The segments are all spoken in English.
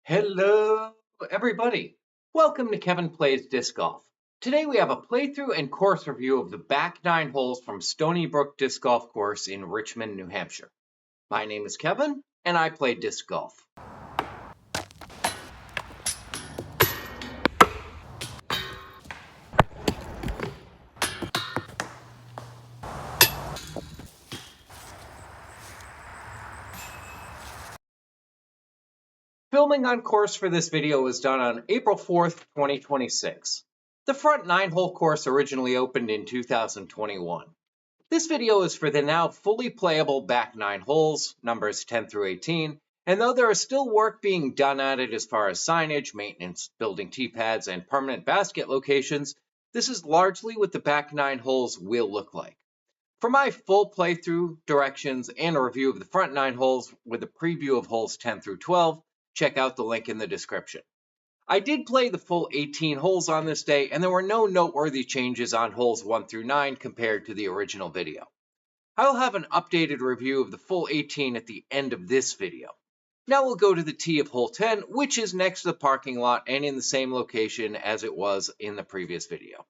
Hello, everybody. Welcome to Kevin Plays Disc Golf. Today we have a playthrough and course review of the back 9 holes from Stoney Brook Disc Golf Course in Richmond, New Hampshire. My name is Kevin, and I play disc golf. Filming on course for this video was done on April 4th, 2026. The front 9-hole course originally opened in 2021. This video is for the now fully playable back 9 holes, numbers 10 through 18, and though there is still work being done at it as far as signage, maintenance, building tee pads, and permanent basket locations, this is largely what the back 9 holes will look like. For my full playthrough, directions, and a review of the front 9 holes with a preview of holes 10 through 12, check out the link in the description. I did play the full 18 holes on this day, and there were no noteworthy changes on holes 1 through 9 compared to the original video. I'll have an updated review of the full 18 at the end of this video. Now we'll go to the tee of hole 10, which is next to the parking lot and in the same location as it was in the previous video.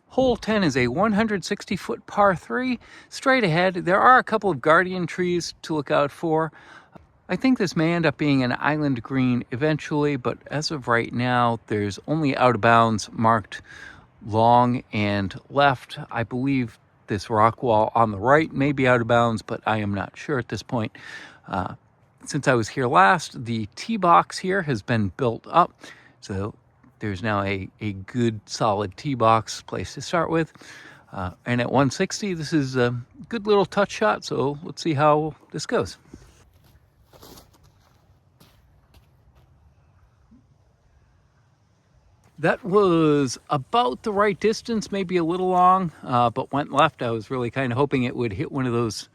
Hole 10 is a 160-foot par 3, straight ahead. There are a couple of guardian trees to look out for. I think this may end up being an island green eventually, but as of right now, there's only out of bounds marked long and left. I believe this rock wall on the right may be out of bounds, but I am not sure at this point. Since I was here last, the tee box here has been built up, so there's now a good solid tee box place to start with. And at 160, this is a good little touch shot, so let's see how this goes. That was about the right distance, maybe a little long, but went left. I was really kind of hoping it would hit one of those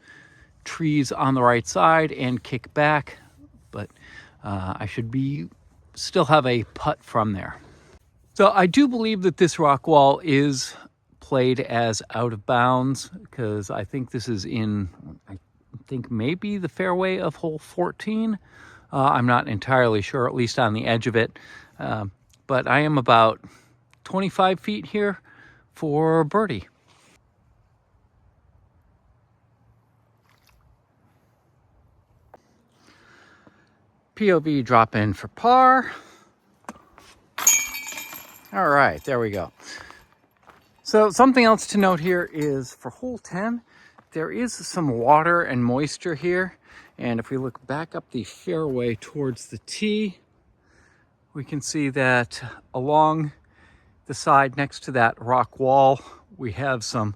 trees on the right side and kick back, but I should still have a putt from there. So I do believe that this rock wall is played as out of bounds, because I think this is in, I think maybe the fairway of hole 14. I'm not entirely sure, at least on the edge of it. But I am about 25 feet here for birdie. POV drop in for par. All right, there we go. So something else to note here is for hole 10, there is some water and moisture here. And if we look back up the fairway towards the tee, we can see that along the side next to that rock wall, we have some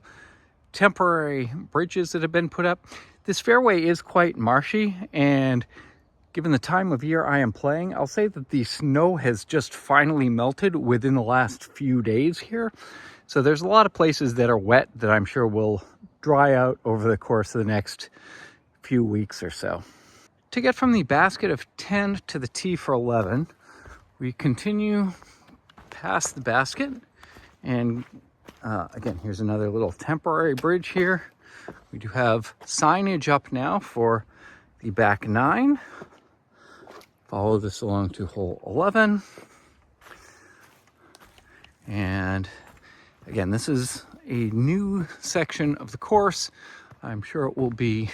temporary bridges that have been put up. This fairway is quite marshy, and given the time of year I am playing, I'll say that the snow has just finally melted within the last few days here. So there's a lot of places that are wet that I'm sure will dry out over the course of the next few weeks or so. To get from the basket of 10 to the tee for 11, we continue past the basket, and again, here's another little temporary bridge here. We do have signage up now for the back 9. Follow this along to hole 11. And again, this is a new section of the course. I'm sure it will be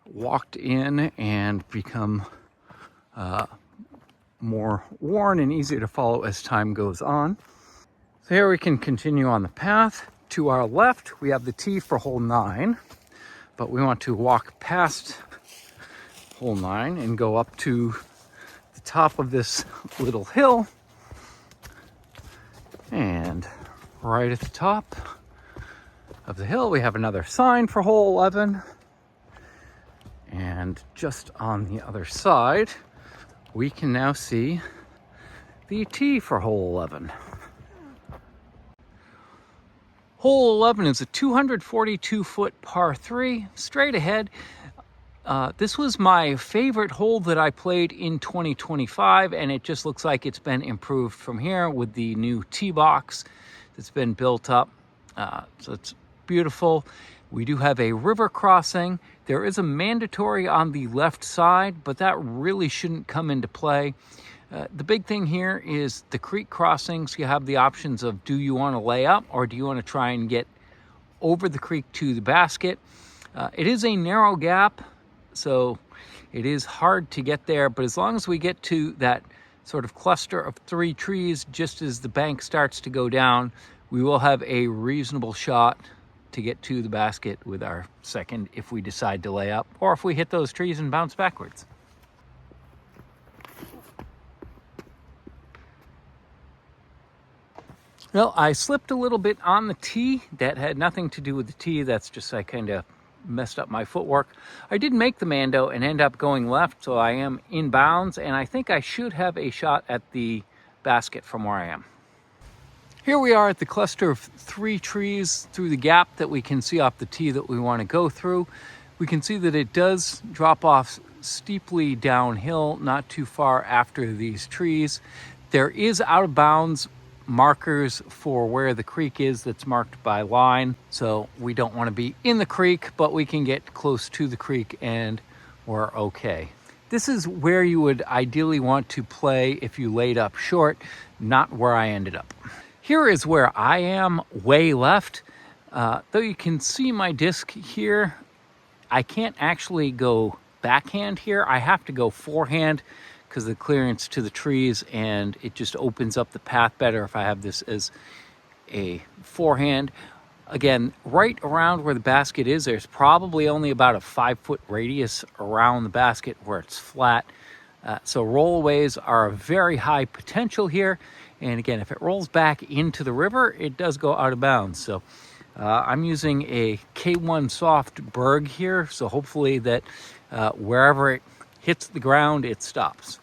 walked in and become more worn and easier to follow as time goes on. So here we can continue on the path. To our left, we have the tee for hole 9, but we want to walk past hole 9 and go up to the top of this little hill. And right at the top of the hill, we have another sign for hole 11. And just on the other side, we can now see the tee for hole 11. Hole 11 is a 242-foot par 3, straight ahead. This was my favorite hole that I played in 2025, and it just looks like it's been improved from here with the new tee box that's been built up. So it's beautiful. We do have a river crossing. There is a mandatory on the left side, but that really shouldn't come into play. The big thing here is the creek crossings. You have the options of, do you want to lay up or do you want to try and get over the creek to the basket? It is a narrow gap, so it is hard to get there, but as long as we get to that sort of cluster of 3 trees just as the bank starts to go down, we will have a reasonable shot to get to the basket with our second if we decide to lay up, or if we hit those trees and bounce backwards. Well, I slipped a little bit on the tee. That had nothing to do with the tee. That's just I kind of messed up my footwork. I did make the mando and end up going left, so I am in bounds, and I think I should have a shot at the basket from where I am. Here we are at the cluster of 3 trees through the gap that we can see off the tee that we want to go through. We can see that it does drop off steeply downhill, not too far after these trees. There is out of bounds markers for where the creek is that's marked by line, so we don't want to be in the creek, but we can get close to the creek and we're okay. This is where you would ideally want to play if you laid up short, not where I ended up. Here is where I am, way left. Though you can see my disc here, I can't actually go backhand here. I have to go forehand because of the clearance to the trees, and it just opens up the path better if I have this as a forehand. Again, right around where the basket is, there's probably only about a 5-foot radius around the basket where it's flat. So rollaways are a very high potential here. And again, if it rolls back into the river, it does go out of bounds. So I'm using a K1 soft berg here. So hopefully that wherever it hits the ground, it stops.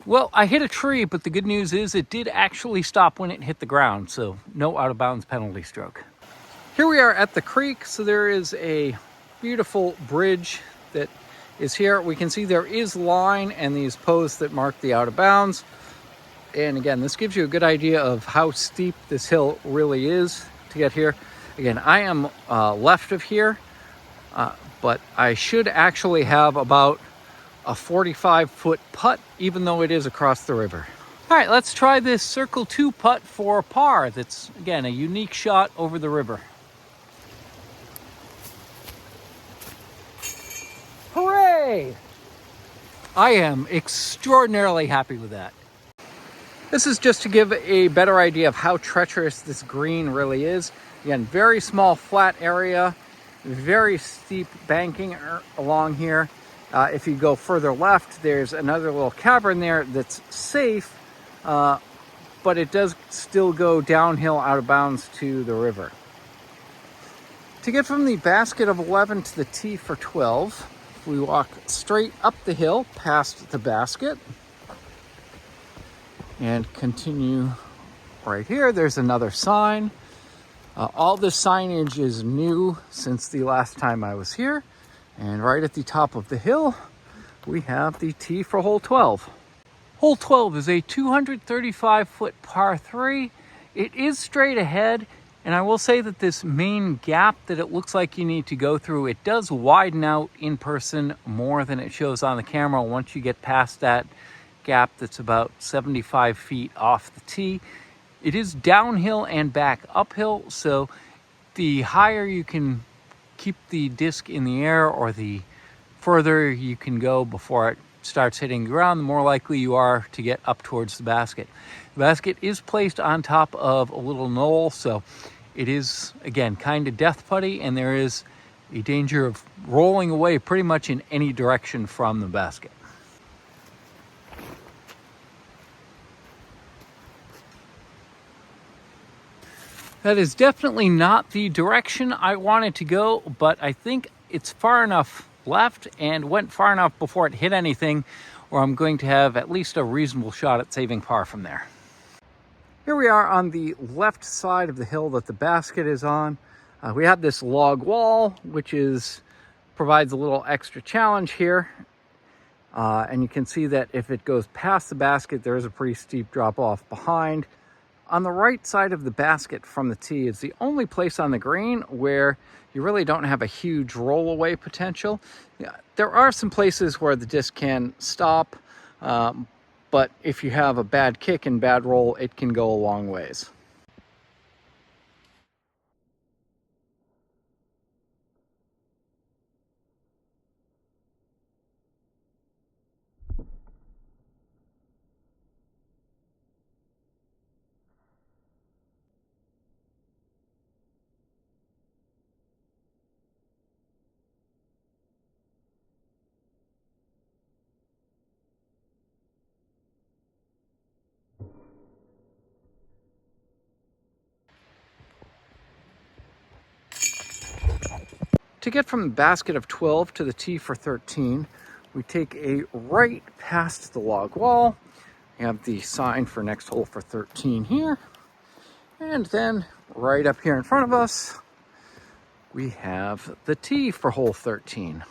Well, I hit a tree, but the good news is it did actually stop when it hit the ground, so no out of bounds penalty stroke. Here we are at the creek, so there is a beautiful bridge that is here. We can see there is line and these posts that mark the out of bounds. And again, this gives you a good idea of how steep this hill really is to get here. Again, I am left of here, but I should actually have about a 45-foot putt, even though it is across the river. All right, let's try this circle 2 putt for par. That's, again, a unique shot over the river. Hooray! I am extraordinarily happy with that. This is just to give a better idea of how treacherous this green really is. Again, very small flat area, very steep banking along here. If you go further left, there's another little cavern there that's safe, but it does still go downhill out of bounds to the river. To get from the basket of 11 to the tee for 12, we walk straight up the hill past the basket and continue right here. There's another sign. All this signage is new since the last time I was here. And right at the top of the hill, we have the tee for hole 12. Hole 12 is a 235-foot par 3. It is straight ahead, and I will say that this main gap that it looks like you need to go through, it does widen out in person more than it shows on the camera once you get past that gap that's about 75 feet off the tee. It is downhill and back uphill, so the higher you can keep the disc in the air or the further you can go before it starts hitting the ground, the more likely you are to get up towards the basket. The basket is placed on top of a little knoll, so it is, again, kind of death putty, and there is a danger of rolling away pretty much in any direction from the basket. That is definitely not the direction I wanted to go, but I think it's far enough left and went far enough before it hit anything where I'm going to have at least a reasonable shot at saving par from there. Here we are on the left side of the hill that the basket is on. We have this log wall, which provides a little extra challenge here. And you can see that if it goes past the basket, there is a pretty steep drop off behind. On the right side of the basket from the tee is the only place on the green where you really don't have a huge rollaway potential. There are some places where the disc can stop, but if you have a bad kick and bad roll, it can go a long ways. To get from the basket of 12 to the tee for 13, we take a right past the log wall. We have the sign for next hole for 13 here. And then right up here in front of us, we have the tee for hole 13.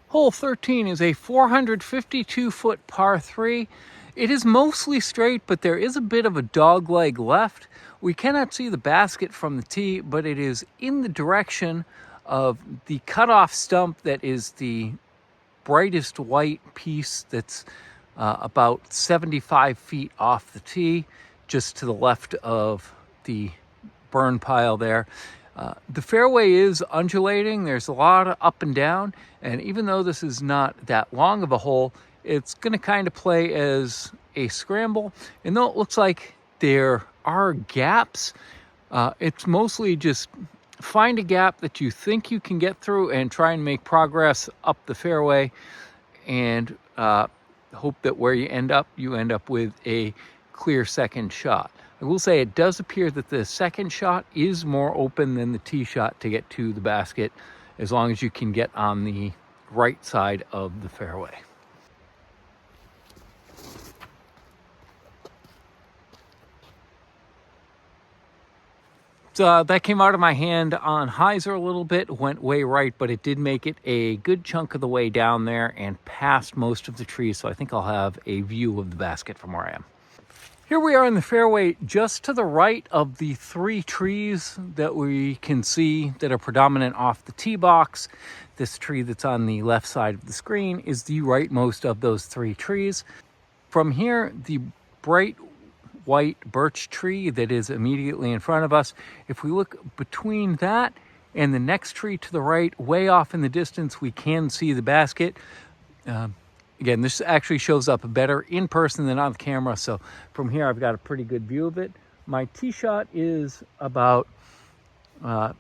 Hole 13 is a 452-foot par 3. It is mostly straight, but there is a bit of a dog leg left. We cannot see the basket from the tee, but it is in the direction of the cutoff stump that is the brightest white piece that's about 75 feet off the tee, just to the left of the burn pile there. The fairway is undulating. There's a lot of up and down, and even though this is not that long of a hole, it's going to kind of play as a scramble. And though it looks like there are gaps, it's mostly just find a gap that you think you can get through and try and make progress up the fairway, and hope that where you end up with a clear second shot. I will say it does appear that the second shot is more open than the tee shot to get to the basket, as long as you can get on the right side of the fairway. So that came out of my hand on hyzer a little bit, went way right, but it did make it a good chunk of the way down there and past most of the trees, so I think I'll have a view of the basket from where I am. Here we are in the fairway, just to the right of the 3 trees that we can see that are predominant off the tee box. This tree that's on the left side of the screen is the rightmost of those 3 trees. From here, the bright white birch tree that is immediately in front of us, if we look between that and the next tree to the right, way off in the distance, we can see the basket. Again, this actually shows up better in person than on the camera, so from here I've got a pretty good view of it. My tee shot is about 5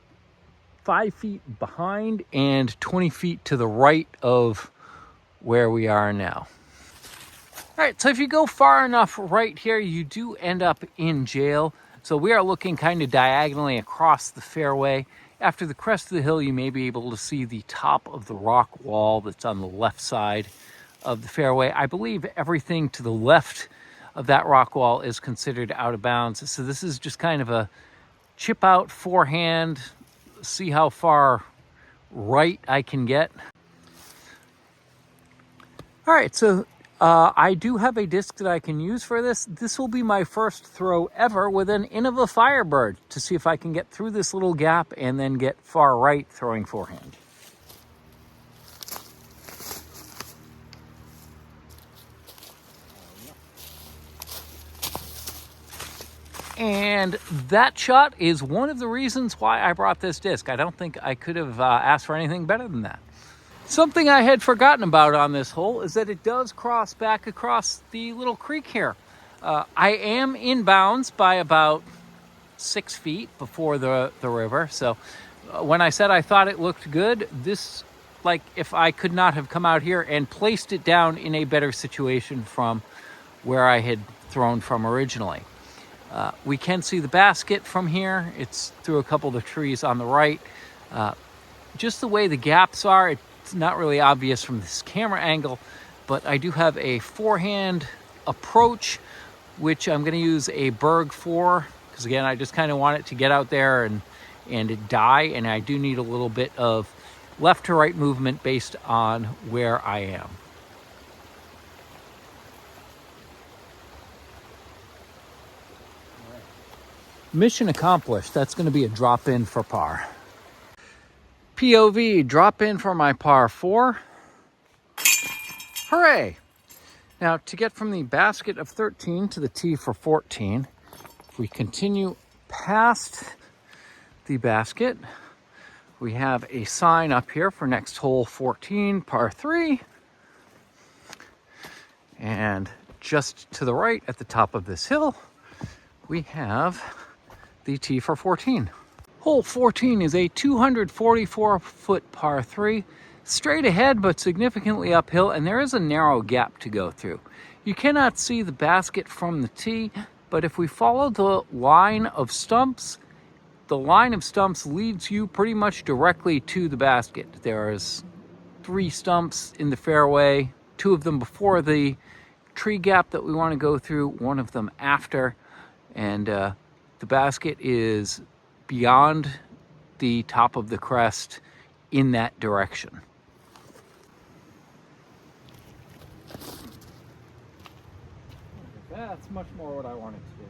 feet behind and 20 feet to the right of where we are now. All right, so if you go far enough right here, you do end up in jail. So we are looking kind of diagonally across the fairway. After the crest of the hill, you may be able to see the top of the rock wall that's on the left side of the fairway. I believe everything to the left of that rock wall is considered out of bounds. So this is just kind of a chip out forehand, see how far right I can get. All right, so I do have a disc that I can use for this. This will be my first throw ever with an Innova Firebird to see if I can get through this little gap and then get far right throwing forehand. And that shot is one of the reasons why I brought this disc. I don't think I could have asked for anything better than that. Something I had forgotten about on this hole is that it does cross back across the little creek here. I am in bounds by about 6 feet before the river. So when I said I thought it looked good, this, like, if I could not have come out here and placed it down in a better situation from where I had thrown from originally. We can see the basket from here. It's through a couple of the trees on the right. Just the way the gaps are, it's not really obvious from this camera angle, but I do have a forehand approach, which I'm going to use a Berg 4, because again, I just kind of want it to get out there and it die, and I do need a little bit of left to right movement based on where I am. mission accomplished. That's going to be a drop in for par. POV, drop in for my par 4. Hooray! Now, to get from the basket of 13 to the tee for 14, if we continue past the basket, we have a sign up here for next hole 14, par 3. And just to the right at the top of this hill, we have the tee for 14. Hole 14 is a 244-foot par 3, straight ahead but significantly uphill, and there is a narrow gap to go through. You cannot see the basket from the tee, but if we follow the line of stumps leads you pretty much directly to the basket. There's 3 stumps in the fairway, 2 of them before the tree gap that we want to go through, 1 of them after, and the basket is beyond the top of the crest in that direction. That's much more what I wanted to do.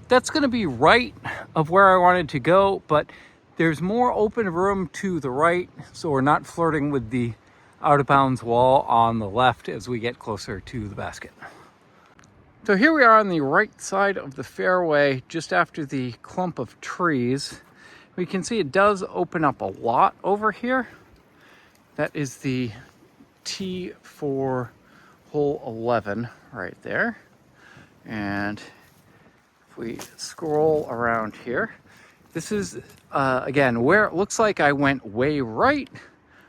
That's going to be right of where I wanted to go, but there's more open room to the right, so we're not flirting with the out of bounds wall on the left as we get closer to the basket. So here we are on the right side of the fairway, just after the clump of trees. We can see it does open up a lot over here. That is the tee for hole 11 right there. And if we scroll around here, this is, again, where it looks like I went way right.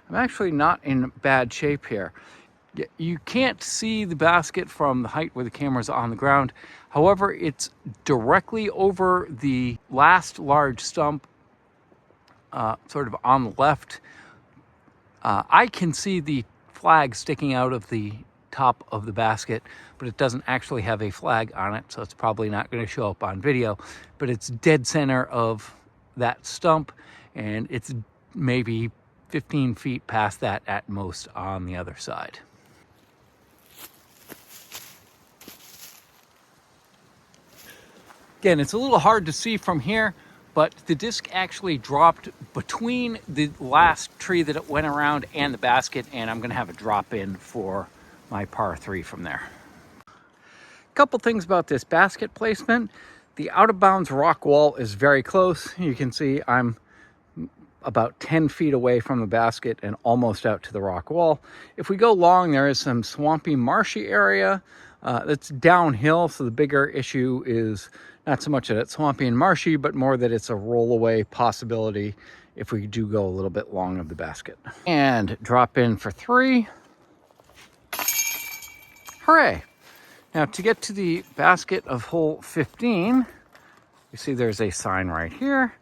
I'm actually not in bad shape here. You can't see the basket from the height where the camera's on the ground. However, it's directly over the last large stump, sort of on the left. I can see the flag sticking out of the top of the basket, but it doesn't actually have a flag on it, so it's probably not going to show up on video. But it's dead center of that stump, and it's maybe 15 feet past that at most on the other side. Again, it's a little hard to see from here, but the disc actually dropped between the last tree that it went around and the basket, and I'm going to have a drop in for my par 3 from there. A couple things about this basket placement. The out of bounds rock wall is very close. You can see I'm about 10 feet away from the basket and almost out to the rock wall. If we go long, there is some swampy, marshy area that's downhill, so the bigger issue is not so much that it's swampy and marshy, but more that it's a rollaway possibility if we do go a little bit long of the basket. And drop in for 3. Hooray! Now to get to the basket of hole 15, you see there's a sign right here.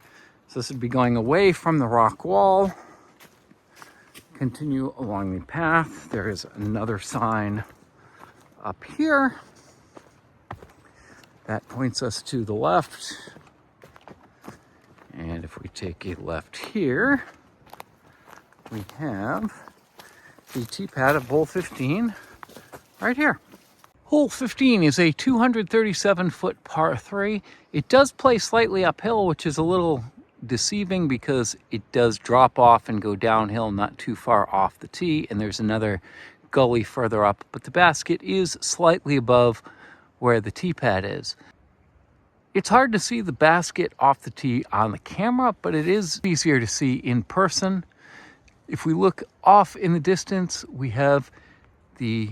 So this would be going away from the rock wall. Continue along the path. There is another sign up here that points us to the left. And if we take a left here, we have the tee pad of hole 15 right here. Hole 15 is a 237-foot par 3. It does play slightly uphill, which is a little deceiving because it does drop off and go downhill not too far off the tee, and there's another gully further up, but the basket is slightly above where the tee pad is. It's hard to see the basket off the tee on the camera, but it is easier to see in person. If we look off in the distance, we have the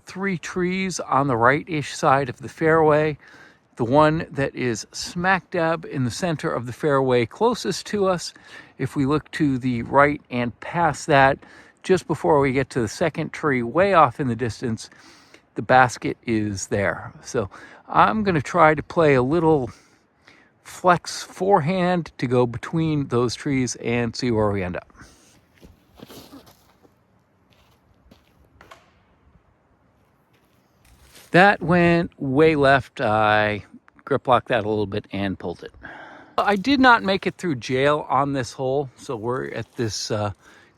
3 trees on the right-ish side of the fairway. The one that is smack dab in the center of the fairway closest to us. If we look to the right and past that, just before we get to the second tree way off in the distance, the basket is there. So I'm going to try to play a little flex forehand to go between those trees and see where we end up. That went way left. I grip locked that a little bit and pulled it. I did not make it through jail on this hole, so we're at this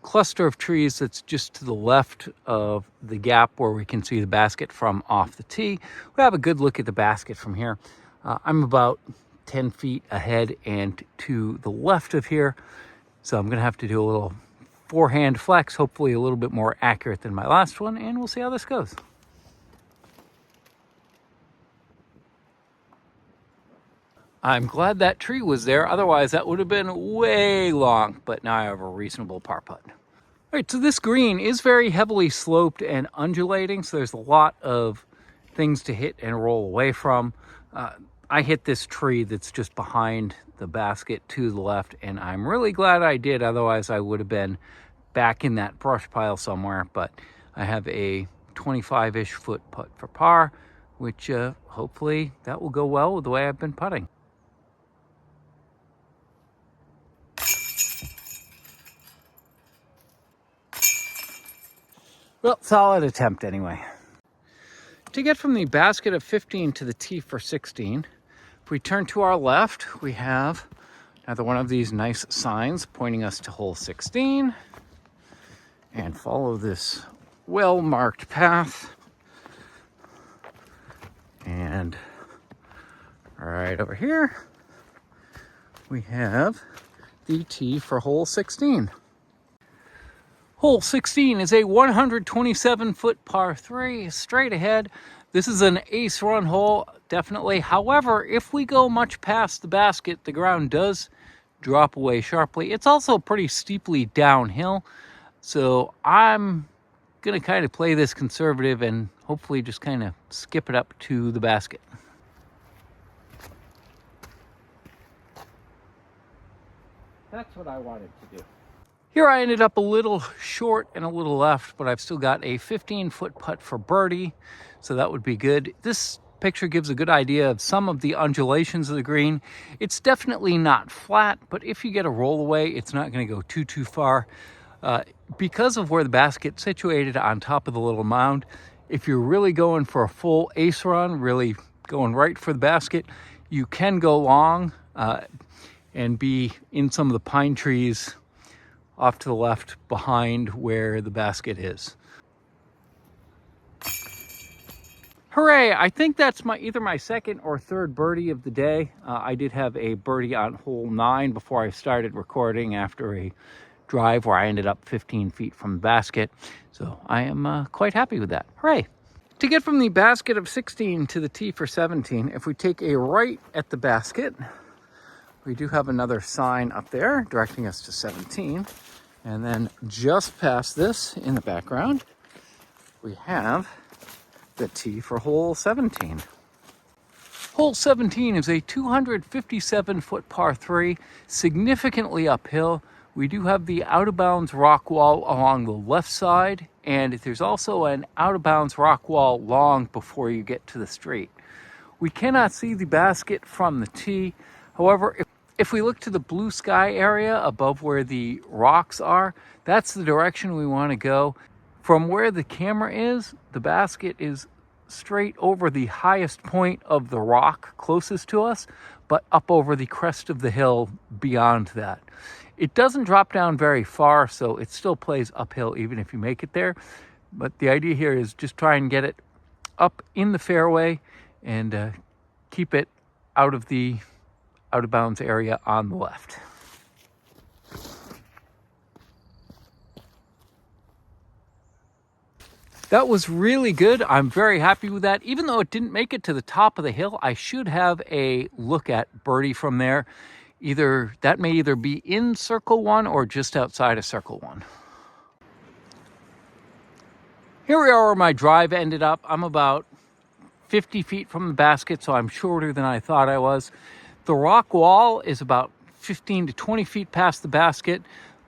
cluster of trees that's just to the left of the gap where we can see the basket from off the tee. We have a good look at the basket from here. I'm about 10 feet ahead and to the left of here. So I'm gonna have to do a little forehand flex, hopefully a little bit more accurate than my last one, and we'll see how this goes. I'm glad that tree was there, otherwise that would have been way long, but now I have a reasonable par putt. All right, so this green is very heavily sloped and undulating, so there's a lot of things to hit and roll away from. I hit this tree that's just behind the basket to the left, and I'm really glad I did, otherwise I would have been back in that brush pile somewhere. But I have a 25-ish foot putt for par, which hopefully that will go well with the way I've been putting. Well, solid attempt anyway. To get from the basket of 15 to the tee for 16, if we turn to our left, we have another one of these nice signs pointing us to hole 16, and follow this well-marked path. And right over here, we have the tee for hole 16. Hole 16 is a 127-foot par 3, straight ahead. This is an ace run hole, definitely. However, if we go much past the basket, the ground does drop away sharply. It's also pretty steeply downhill, so I'm going to kind of play this conservative and hopefully just kind of skip it up to the basket. That's what I wanted to do. Here I ended up a little short and a little left, but I've still got a 15-foot putt for birdie, so that would be good. This picture gives a good idea of some of the undulations of the green. It's definitely not flat, but if you get a roll away, it's not going to go too far. Because of where the basket's situated on top of the little mound, if you're really going for a full ace run, really going right for the basket, you can go long and be in some of the pine trees off to the left behind where the basket is. Hooray! I think that's either my second or third birdie of the day. I did have a birdie on hole 9 before I started recording after a drive where I ended up 15 feet from the basket. So I am quite happy with that. Hooray! To get from the basket of 16 to the tee for 17, if we take a right at the basket, we do have another sign up there directing us to 17. And then just past this in the background, we have the tee for hole 17. Hole 17 is a 257-foot par 3, significantly uphill. We do have the out-of-bounds rock wall along the left side, and there's also an out-of-bounds rock wall long before you get to the street. We cannot see the basket from the tee. However, if we look to the blue sky area above where the rocks are, that's the direction we want to go. From where the camera is, the basket is straight over the highest point of the rock closest to us, but up over the crest of the hill beyond that. It doesn't drop down very far, so it still plays uphill even if you make it there. But the idea here is just try and get it up in the fairway and keep it out of the out-of-bounds area on the left. That was really good. I'm very happy with that. Even though it didn't make it to the top of the hill, I should have a look at birdie from there. That may either be in circle 1 or just outside of circle 1. Here we are where my drive ended up. I'm about 50 feet from the basket, so I'm shorter than I thought I was. The rock wall is about 15 to 20 feet past the basket,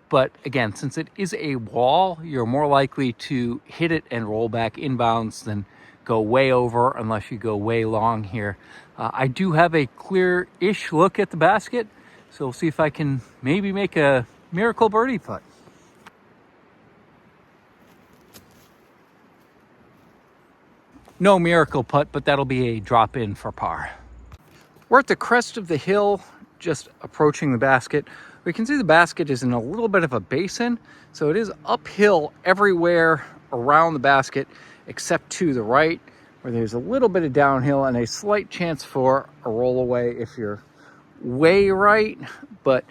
but again, since it is a wall, you're more likely to hit it and roll back inbounds than go way over unless you go way long here. I do have a clear-ish look at the basket, so we'll see if I can maybe make a miracle birdie putt. No miracle putt, but that'll be a drop in for par. We're at the crest of the hill, just approaching the basket. We can see the basket is in a little bit of a basin, so it is uphill everywhere around the basket except to the right. where there's a little bit of downhill and a slight chance for a rollaway if you're way right. But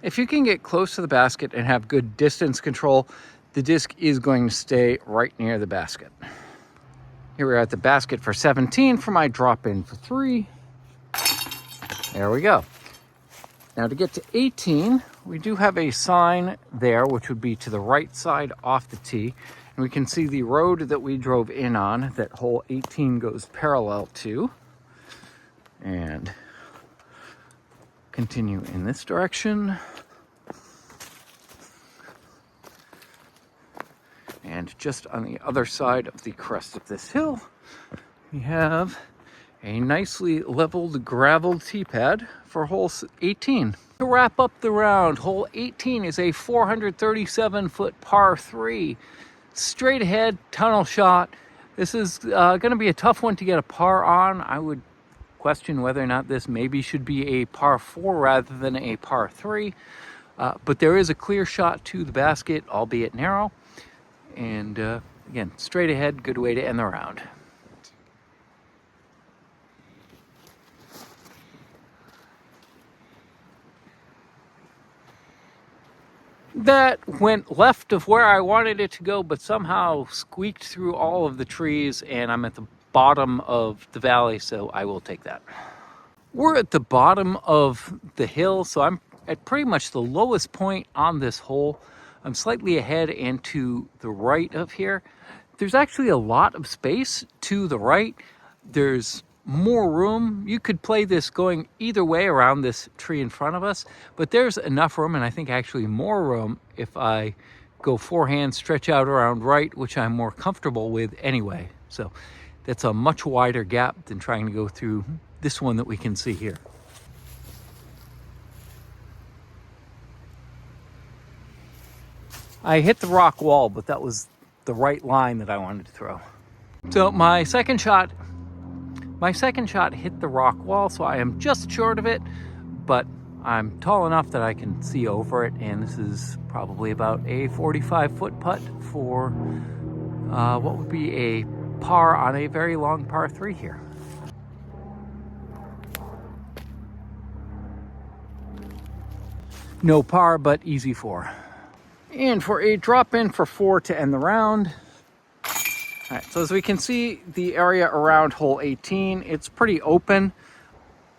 if you can get close to the basket and have good distance control, the disc is going to stay right near the basket. Here we are at the basket for 17 for my drop in for 3. There we go. Now to get to 18, we do have a sign there, which would be to the right side off the tee. And we can see the road that we drove in on that hole 18 goes parallel to. And continue in this direction. And just on the other side of the crest of this hill, we have a nicely leveled gravel tee pad for hole 18. To wrap up the round, hole 18 is a 437-foot par 3. Straight ahead, tunnel shot. This is going to be a tough one to get a par on. I would question whether or not this maybe should be a par 4 rather than a par 3. But there is a clear shot to the basket, albeit narrow. And again, straight ahead, good way to end the round. That went left of where I wanted it to go, but somehow squeaked through all of the trees, and I'm at the bottom of the valley, so I will take that. We're at the bottom of the hill, so I'm at pretty much the lowest point on this hole. I'm slightly ahead and to the right of here. There's actually a lot of space to the right. There's more room. You could play this going either way around this tree in front of us, but there's enough room, and I think actually more room if I go forehand, stretch out around right, which I'm more comfortable with anyway. So that's a much wider gap than trying to go through this one that we can see here. I hit the rock wall, but that was the right line that I wanted to throw. So my second shot hit the rock wall, so I am just short of it, but I'm tall enough that I can see over it, and this is probably about a 45-foot putt for what would be a par on a very long par 3 here. No par, but easy 4. And for a drop in for 4 to end the round. All right, so as we can see, the area around hole 18, it's pretty open.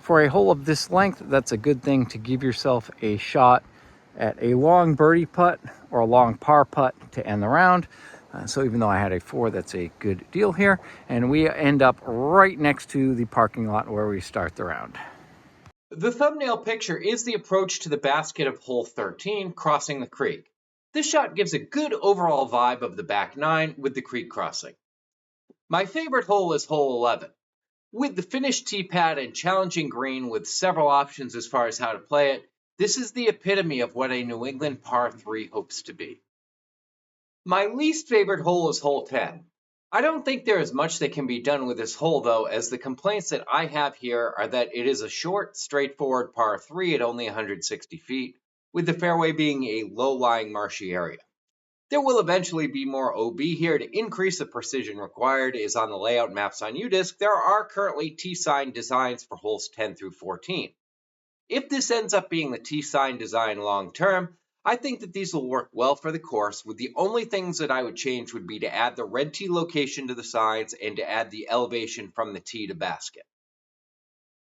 For a hole of this length, that's a good thing to give yourself a shot at a long birdie putt or a long par putt to end the round. So even though I had a 4, that's a good deal here. And we end up right next to the parking lot where we start the round. The thumbnail picture is the approach to the basket of hole 13, crossing the creek. This shot gives a good overall vibe of the back 9 with the creek crossing. My favorite hole is hole 11. With the finished tee pad and challenging green with several options as far as how to play it, this is the epitome of what a New England par 3 hopes to be. My least favorite hole is hole 10. I don't think there is much that can be done with this hole though, as the complaints that I have here are that it is a short, straightforward par 3 at only 160 feet, with the fairway being a low-lying marshy area. There will eventually be more OB here to increase the precision required, as on the layout maps on UDisc, there are currently T-sign designs for holes 10 through 14. If this ends up being the T-sign design long term, I think that these will work well for the course, with the only things that I would change would be to add the red tee location to the signs and to add the elevation from the tee to basket.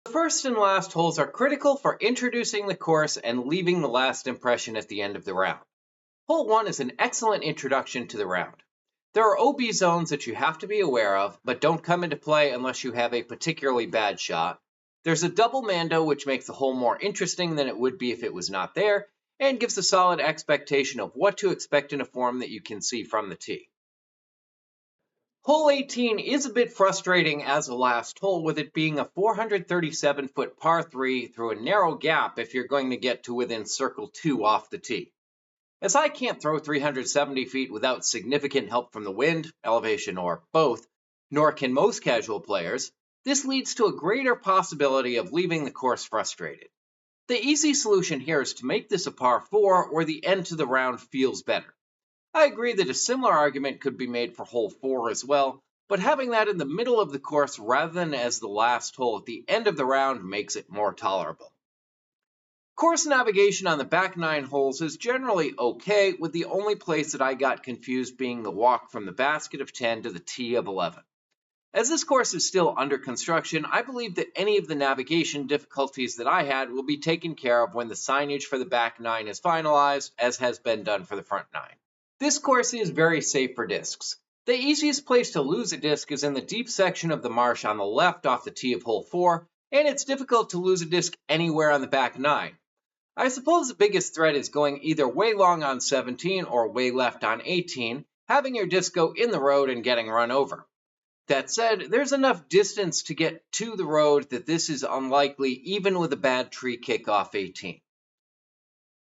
The first and last holes are critical for introducing the course and leaving the last impression at the end of the round. Hole 1 is an excellent introduction to the round. There are OB zones that you have to be aware of, but don't come into play unless you have a particularly bad shot. There's a double mando, which makes the hole more interesting than it would be if it was not there, and gives a solid expectation of what to expect in a form that you can see from the tee. Hole 18 is a bit frustrating as a last hole, with it being a 437-foot par 3 through a narrow gap if you're going to get to within circle 2 off the tee. As I can't throw 370 feet without significant help from the wind, elevation, or both, nor can most casual players, this leads to a greater possibility of leaving the course frustrated. The easy solution here is to make this a par 4 where the end to the round feels better. I agree that a similar argument could be made for hole 4 as well, but having that in the middle of the course rather than as the last hole at the end of the round makes it more tolerable. Course navigation on the back 9 holes is generally okay, with the only place that I got confused being the walk from the basket of 10 to the tee of 11. As this course is still under construction, I believe that any of the navigation difficulties that I had will be taken care of when the signage for the back 9 is finalized, as has been done for the front 9. This course is very safe for discs. The easiest place to lose a disc is in the deep section of the marsh on the left off the tee of hole 4, and it's difficult to lose a disc anywhere on the back 9. I suppose the biggest threat is going either way long on 17 or way left on 18, having your disc go in the road and getting run over. That said, there's enough distance to get to the road that this is unlikely even with a bad tree kick off 18.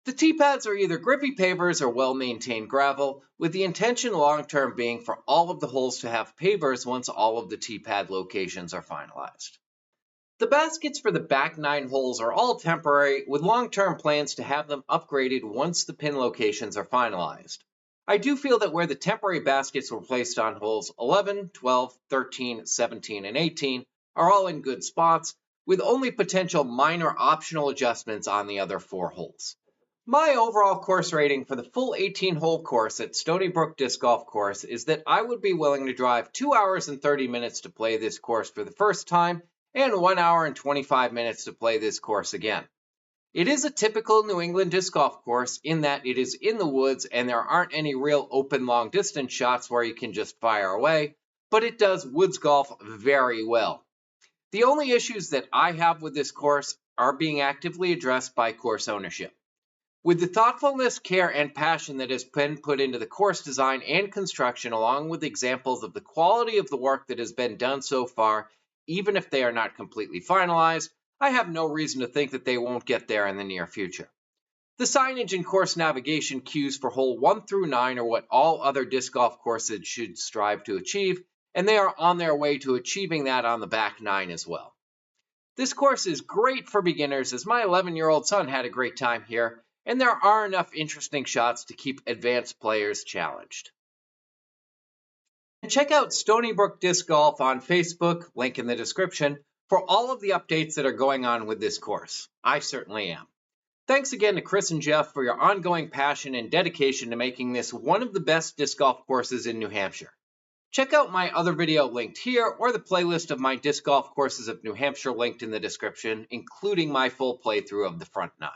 The tee pads are either grippy pavers or well-maintained gravel, with the intention long-term being for all of the holes to have pavers once all of the tee pad locations are finalized. The baskets for the back 9 holes are all temporary, with long-term plans to have them upgraded once the pin locations are finalized. I do feel that where the temporary baskets were placed on holes 11, 12, 13, 17, and 18 are all in good spots, with only potential minor optional adjustments on the other 4 holes. My overall course rating for the full 18-hole course at Stoney Brook Disc Golf Course is that I would be willing to drive 2 hours and 30 minutes to play this course for the first time, and 1 hour and 25 minutes to play this course again. It is a typical New England disc golf course in that it is in the woods and there aren't any real open long distance shots where you can just fire away, but it does woods golf very well. The only issues that I have with this course are being actively addressed by course ownership. With the thoughtfulness, care, and passion that has been put into the course design and construction, along with examples of the quality of the work that has been done so far, even if they are not completely finalized, I have no reason to think that they won't get there in the near future. The signage and course navigation cues for hole 1 through 9 are what all other disc golf courses should strive to achieve, and they are on their way to achieving that on the back 9 as well. This course is great for beginners, as my 11-year-old son had a great time here, and there are enough interesting shots to keep advanced players challenged. And check out Stoney Brook Disc Golf on Facebook, link in the description, for all of the updates that are going on with this course. I certainly am. Thanks again to Chris and Jeff for your ongoing passion and dedication to making this one of the best disc golf courses in New Hampshire. Check out my other video linked here, or the playlist of my disc golf courses of New Hampshire linked in the description, including my full playthrough of the front 9.